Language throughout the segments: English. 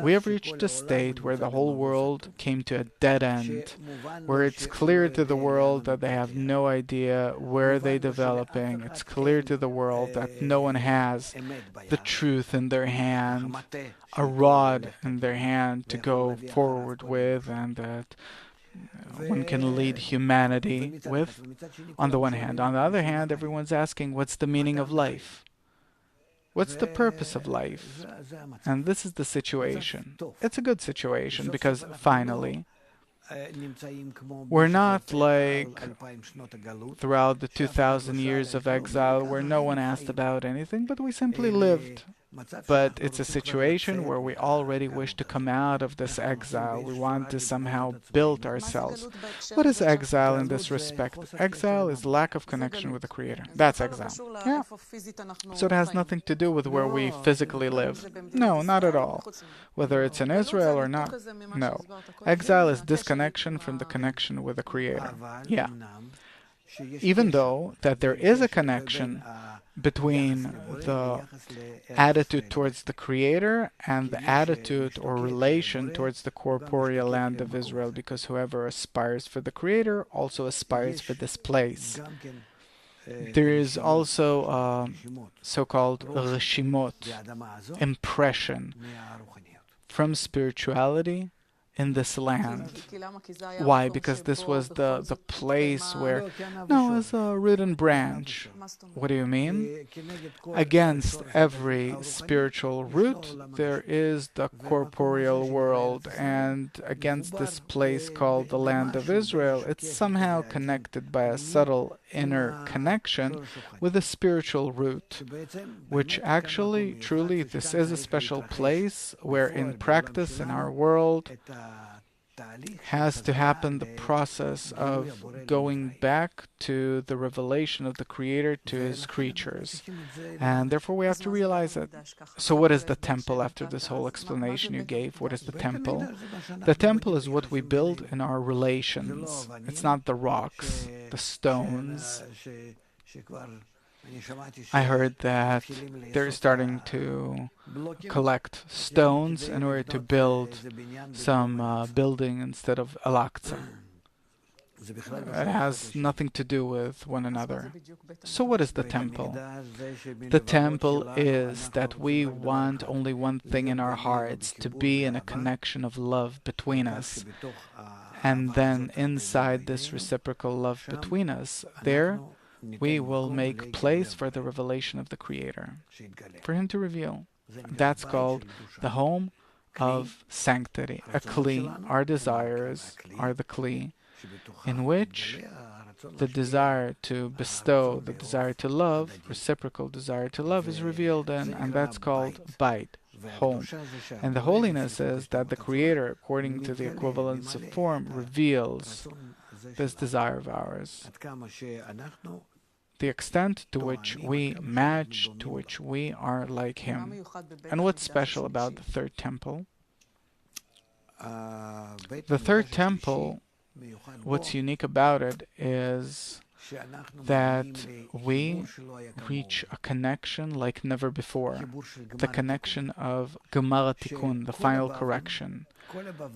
We have reached a state where the whole world came to a dead end, where it's clear to the world that they have no idea where they're developing. It's clear to the world that no one has the truth in their hand, a rod in their hand to go forward with, and that one can lead humanity with, on the one hand. On the other hand, everyone's asking, what's the meaning of life? What's the purpose of life? And this is the situation. It's a good situation because finally, we're not like throughout the 2000 years of exile where no one asked about anything, but we simply lived. But it's a situation where we already wish to come out of this exile. We want to somehow build ourselves. What is exile in this respect? Exile is lack of connection with the Creator. That's exile. Yeah. So it has nothing to do with where we physically live. No, not at all. Whether it's in Israel or not. No. Exile is disconnection from the connection with the Creator. Yeah. Even though that there is a connection between the attitude towards the Creator and the attitude or relation towards the corporeal land of Israel, because whoever aspires for the Creator also aspires for this place. There is also a so-called reshimot, impression from spirituality in this land. Why? Because this was the place where, no, it was a written branch. What do you mean? Against every spiritual root, there is the corporeal world, and against this place called the land of Israel, it's somehow connected by a subtle inner connection with a spiritual root, which actually, truly, this is a special place where in practice in our world has to happen the process of going back to the revelation of the Creator to His creatures. And therefore we have to realize it. So what is the temple after this whole explanation you gave? What is the temple? The temple is what we build in our relations. It's not the rocks, the stones. I heard that they're starting to collect stones in order to build some building instead of Al-Aqsa. It has nothing to do with one another. So what is the temple? The temple is that we want only one thing in our hearts, to be in a connection of love between us. And then inside this reciprocal love between us, there we will make place for the revelation of the Creator, for Him to reveal. That's called the home of sanctity, a kli. Our desires are the kli, in which the desire to bestow, the desire to love, reciprocal desire to love is revealed in, and that's called bait, home. And the holiness is that the Creator, according to the equivalence of form, reveals this desire of ours. The extent to which we match, to which we are like Him. And what's special about the third temple? The third temple, what's unique about it is that we reach a connection like never before. The connection of Gemara Tikkun, the final correction,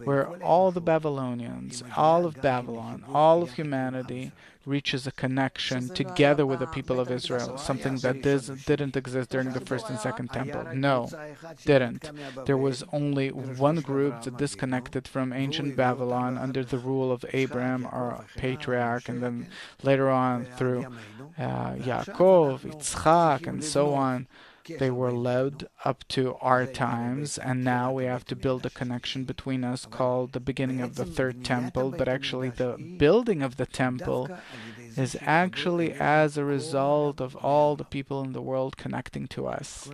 where all the Babylonians, all of Babylon, all of humanity reaches a connection together with the people of Israel, something that didn't exist during the first and second temple. No, didn't. There was only one group that disconnected from ancient Babylon under the rule of Abraham, our patriarch, and then later on through Yaakov, Yitzchak, and so on. They were led up to our times, and now we have to build a connection between us called the beginning of the third temple. But actually the building of the temple is actually as a result of all the people in the world connecting to us.